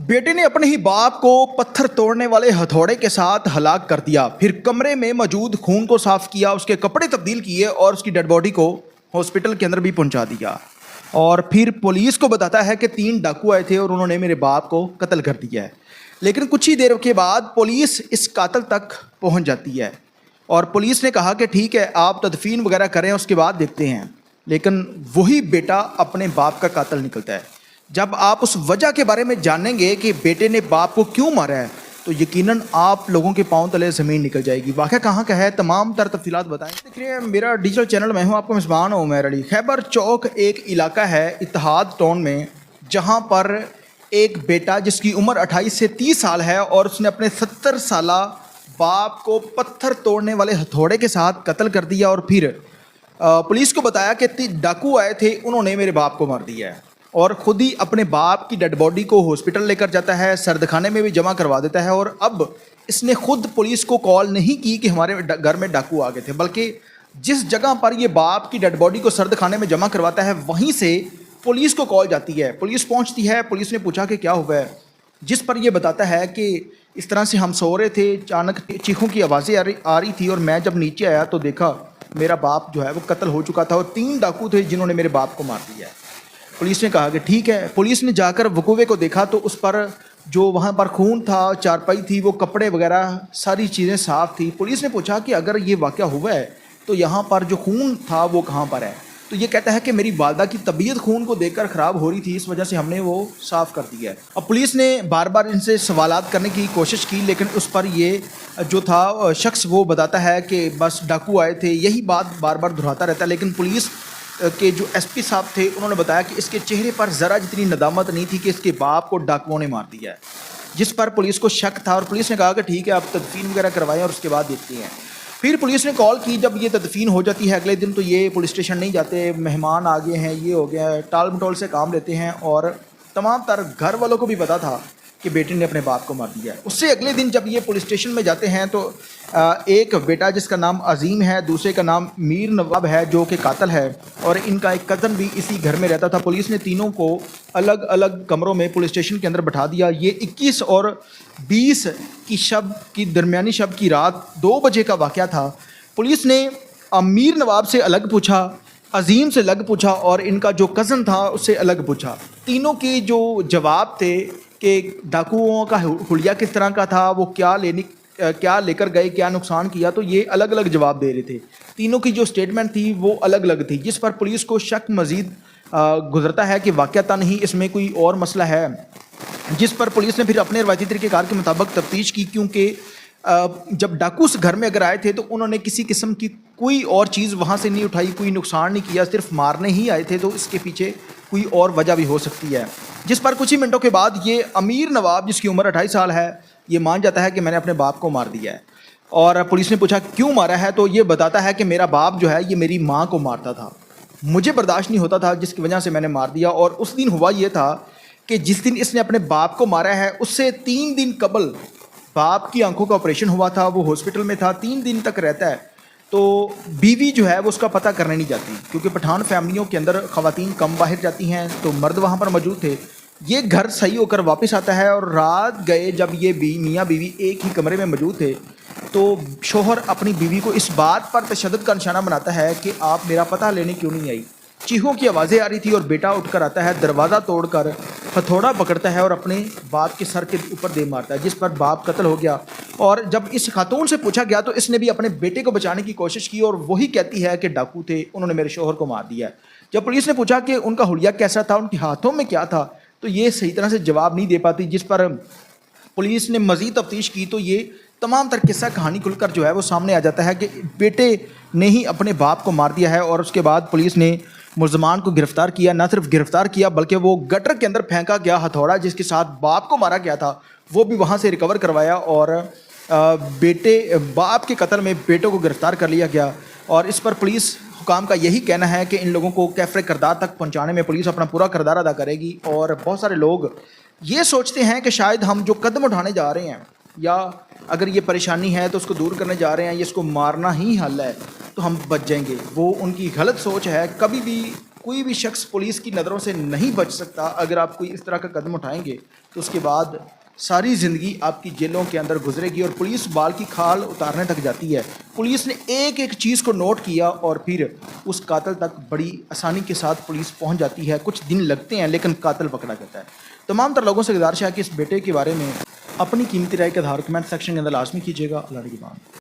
बेटे ने अपने ही बाप को पत्थर तोड़ने वाले हथौड़े के साथ हलाक कर दिया। फिर कमरे में मौजूद खून को साफ किया, उसके कपड़े तब्दील किए और उसकी डेड बॉडी को हॉस्पिटल के अंदर भी पहुंचा दिया। और फिर पुलिस को बताता है कि 3 डाकू आए थे और उन्होंने मेरे बाप को कत्ल कर दिया है। लेकिन कुछ ही देर के बाद पुलिस इस कातिल तक पहुंच जाती है और पुलिस ने कहा कि ठीक है, आप तदफीन वगैरह करें, उसके बाद देखते हैं। लेकिन वही बेटा अपने बाप का कातिल निकलता है। जब आप उस वजह के बारे में जानेंगे कि बेटे ने बाप को क्यों मारा है, तो यकीनन आप लोगों के पांव तले ज़मीन निकल जाएगी। वाक़या कहाँ का है, तमाम तर तफसीलात बताएं। देखिए, मेरा डिजिटल चैनल, मैं हूँ आपका मेज़बान उमैर अली। खैबर चौक एक इलाका है इत्तेहाद टाउन में, जहाँ पर एक बेटा जिसकी उम्र 28 से 30 साल है और उसने अपने 70 साला बाप को पत्थर तोड़ने वाले हथौड़े के साथ कत्ल कर दिया। और फिर पुलिस को बताया कि डाकू आए थे, उन्होंने मेरे बाप को मार दिया है। और ख़ुद ही अपने बाप की डेड बॉडी को हॉस्पिटल लेकर जाता है, सर्दखाने में भी जमा करवा देता है। और अब इसने खुद पुलिस को कॉल नहीं की कि हमारे घर में डाकू आ गए थे, बल्कि जिस जगह पर ये बाप की डेड बॉडी को सर्दखाने में जमा करवाता है, वहीं से पुलिस को कॉल जाती है। पुलिस पहुंचती है, पुलिस ने पूछा कि क्या हुआ है, जिस पर ये बताता है कि इस तरह से हम सो रहे थे, अचानक चीखों की आवाज़ें आ रही थी और मैं जब नीचे आया तो देखा मेरा बाप जो है वो कत्ल हो चुका था और 3 डाकू थे जिन्होंने मेरे बाप को मार दिया है। पुलिस ने कहा कि ठीक है। पुलिस ने जाकर वकूवे को देखा तो उस पर जो वहाँ पर खून था, चारपाई थी, वो कपड़े वगैरह सारी चीज़ें साफ़ थी। पुलिस ने पूछा कि अगर ये वाक़या हुआ है तो यहाँ पर जो खून था वो कहाँ पर है, तो ये कहता है कि मेरी वालदा की तबीयत खून को देखकर ख़राब हो रही थी, इस वजह से हमने वो साफ़ कर दिया है। अब पुलिस ने बार बार इनसे सवालात करने की कोशिश की, लेकिन उस पर ये जो था शख्स वो बताता है कि बस डाकू आए थे, यही बात बार बार दोहराता रहता है। लेकिन पुलिस के जो एसपी साहब थे उन्होंने बताया कि इसके चेहरे पर ज़रा जितनी नदामत नहीं थी कि इसके बाप को डाकुओं ने मार दिया है, जिस पर पुलिस को शक था। और पुलिस ने कहा कि ठीक है, आप तदफीन वगैरह करवाएं और उसके बाद देखते हैं। फिर पुलिस ने कॉल की, जब ये तदफीन हो जाती है अगले दिन, तो ये पुलिस स्टेशन नहीं जाते, मेहमान आ गए हैं, ये हो गया है, टाल मटोल से काम लेते हैं। और तमाम तर घर वालों को भी पता था कि बेटे ने अपने बाप को मार दिया है। उससे अगले दिन जब ये पुलिस स्टेशन में जाते हैं तो एक बेटा जिसका नाम अजीम है, दूसरे का नाम मीर नवाब है जो कि कातिल है, और इनका एक कज़न भी इसी घर में रहता था। पुलिस ने तीनों को अलग अलग कमरों में पुलिस स्टेशन के अंदर बैठा दिया। ये 21 और 20 की शब की दरमियानी शब की रात 2 बजे का वाक़या था। पुलिस ने मीर नवाब से अलग पूछा, अजीम से अलग पूछा और इनका जो कज़न था उससे अलग पूछा। तीनों के जो जवाब थे कि डाकुओं का हुलिया किस तरह का था, वो क्या लेकर गए, क्या नुकसान किया, तो ये अलग अलग जवाब दे रहे थे। तीनों की जो स्टेटमेंट थी वो अलग अलग थी, जिस पर पुलिस को शक मज़ीद गुजरता है कि वाक़ता नहीं इसमें कोई और मसला है। जिस पर पुलिस ने फिर अपने रवायती तरीक़ेकार के मुताबिक तफ्तीश की, क्योंकि जब डाकू उस घर में अगर आए थे तो उन्होंने किसी किस्म की कोई और चीज़ वहाँ से नहीं उठाई, कोई नुकसान नहीं किया, सिर्फ मारने ही आए थे, तो इसके पीछे कोई और वजह भी हो सकती है। जिस पर कुछ ही मिनटों के बाद ये अमीर नवाब, जिसकी उम्र 28 साल है, ये मान जाता है कि मैंने अपने बाप को मार दिया है। और पुलिस ने पूछा क्यों मारा है, तो ये बताता है कि मेरा बाप जो है ये मेरी माँ को मारता था, मुझे बर्दाश्त नहीं होता था, जिसकी वजह से मैंने मार दिया। और उस दिन हुआ ये था कि जिस दिन इसने अपने बाप को मारा है उससे 3 दिन कबल बाप की आंखों का ऑपरेशन हुआ था, वो हॉस्पिटल में था, 3 दिन तक रहता है। तो बीवी जो है वो उसका पता करने नहीं जाती, क्योंकि पठान फैमिलियों के अंदर ख़वातीन कम बाहर जाती हैं, तो मर्द वहाँ पर मौजूद थे। ये घर सही होकर वापस आता है और रात गए जब ये मियाँ बीवी एक ही कमरे में मौजूद थे, तो शोहर अपनी बीवी को इस बात पर तशद्दुद का निशाना बनाता है कि आप मेरा पता लेने क्यों नहीं आई। चीखों की आवाज़ें आ रही थी और बेटा उठकर आता है, दरवाज़ा तोड़कर हथौड़ा पकड़ता है और अपने बाप के सर के ऊपर दे मारता है, जिस पर बाप कत्ल हो गया। और जब इस खातून से पूछा गया तो इसने भी अपने बेटे को बचाने की कोशिश की और वही कहती है कि डाकू थे, उन्होंने मेरे शोहर को मार दिया। जब पुलिस ने पूछा कि उनका हुलिया कैसा था, उनके हाथों में क्या था, तो ये सही तरह से जवाब नहीं दे पाती। जिस पर पुलिस ने मज़ीद तफ्तीश की तो ये तमाम तर किस्सा कहानी खुलकर जो है वो सामने आ जाता है कि बेटे ने ही अपने बाप को मार दिया है। और उसके बाद पुलिस ने मुल्ज़मान को गिरफ़्तार किया। न सिर्फ गिरफ़्तार किया बल्कि वो गटर के अंदर फेंका गया हथौड़ा जिसके साथ बाप को मारा गया था वो भी वहाँ से रिकवर करवाया और बाप के कत्ल में बेटों को गिरफ़्तार कर लिया गया। और इस पर पुलिस हुकाम का यही कहना है कि इन लोगों को कैफ़े किरदार तक पहुँचाने में पुलिस अपना पूरा किरदार अदा करेगी। और बहुत सारे लोग ये सोचते हैं कि शायद हम जो कदम उठाने जा रहे हैं या अगर ये परेशानी है तो उसको दूर करने जा रहे हैं, या इसको मारना ही हल है तो हम बच जाएंगे, वो उनकी गलत सोच है। कभी भी کوئی بھی شخص پولیس کی نظروں سے نہیں بچ سکتا. اگر آپ کوئی اس طرح کا قدم اٹھائیں گے تو اس کے بعد ساری زندگی آپ کی جیلوں کے اندر گزرے گی. اور پولیس بال کی کھال اتارنے تک جاتی ہے. پولیس نے ایک ایک چیز کو نوٹ کیا اور پھر اس قاتل تک بڑی آسانی کے ساتھ پولیس پہنچ جاتی ہے. کچھ دن لگتے ہیں لیکن قاتل پکڑا جاتا ہے. تمام تر لوگوں سے گزارش ہے کہ اس بیٹے کے بارے میں اپنی قیمتی رائے کا اظہار کمنٹ سیکشن کے اندر لازمی کیجیے گا. اللہ نگہبان.